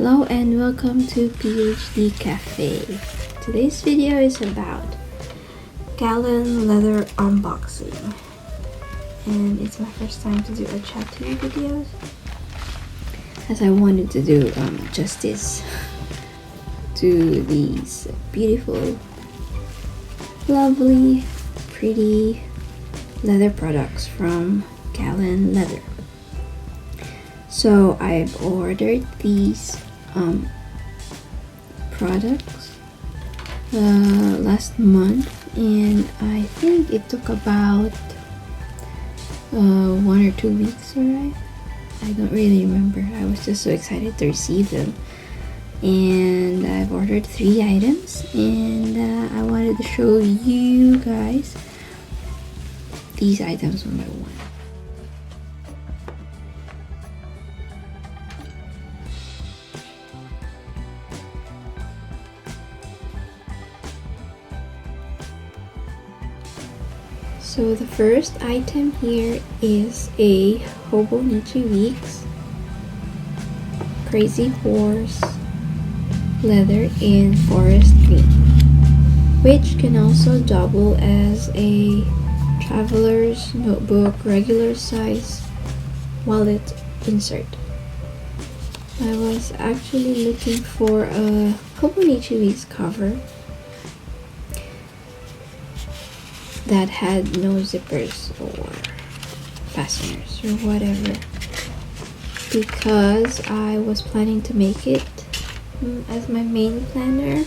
Hello and welcome to PhD Cafe. Today's video is about Galen Leather unboxing, and it's my first time to do a Chatty videos, as I wanted to do justice to these beautiful, lovely, pretty leather products from Galen Leather. So I've ordered these products last month, and I think it took about 1 or 2 weeks, alright? I don't really remember. I was just so excited to receive them, and I've ordered 3 items, and I wanted to show you guys these items one by one. So the first item here is a Hobo Nichi Weeks Crazy Horse leather in forest green, which can also double as a traveler's notebook regular size wallet insert. I was actually looking for a Hobo Nichi Weeks cover that had no zippers or fasteners or whatever, because I was planning to make it as my main planner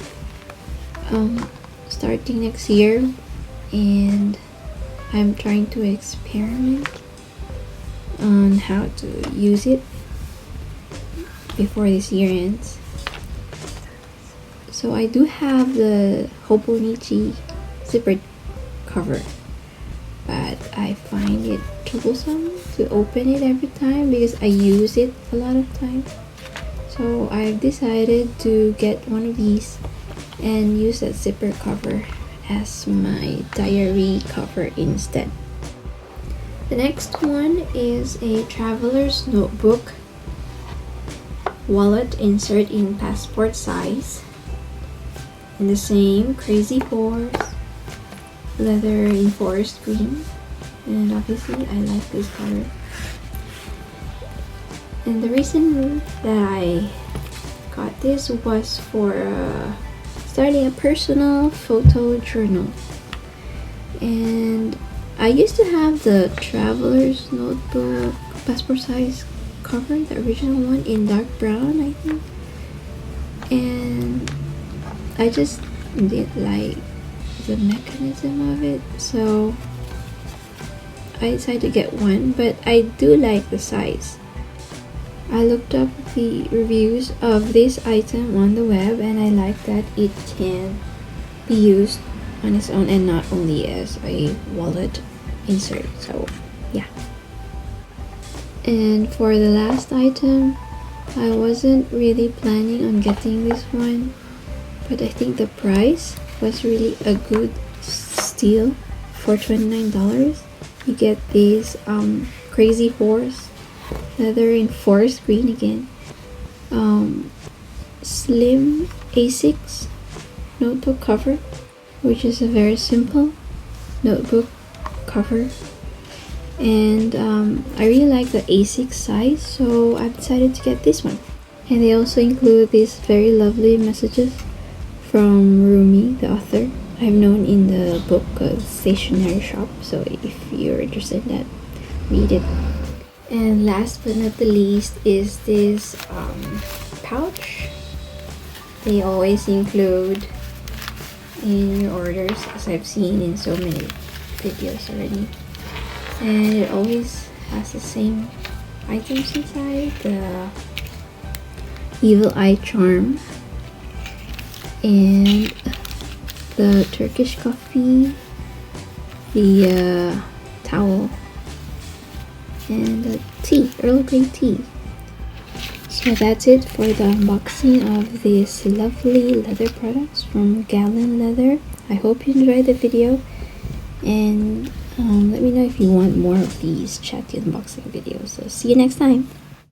starting next year, and I'm trying to experiment on how to use it before this year ends. So I do have the Hobo Nichi zipper cover, but I find it troublesome to open it every time because I use it a lot of times. So I've decided to get one of these and use that zipper cover as my diary cover instead. The next one is a traveler's notebook wallet insert in passport size in the same Crazy Horse leather in forest green, and obviously I like this color. And the reason that I got this was for starting a personal photo journal. And I used to have the traveler's notebook passport size cover, the original one in dark brown, I think, and I just didn't like the mechanism of it, so I decided to get one, but I do like the size. I looked up the reviews of this item on the web, and I like that it can be used on its own and not only as a wallet insert. So yeah. And for the last item, I wasn't really planning on getting this one, but I think the price was really a good steal. For $29 you get these Crazy Horse leather in forest green again, slim A6 notebook cover, which is a very simple notebook cover, and I really like the A6 size, so I decided to get this one. And they also include these very lovely messages from Rumi, the author. I've known in the book stationery shop, so if you're interested in that, read it. And last but not the least is this pouch. They always include in your orders, as I've seen in so many videos already, and it always has the same items inside: the evil eye charm, and the Turkish coffee, the towel, and the tea, Earl Grey tea. So that's it for the unboxing of these lovely leather products from Galen Leather. I hope you enjoyed the video, and let me know if you want more of these Chatty unboxing videos. So see you next time.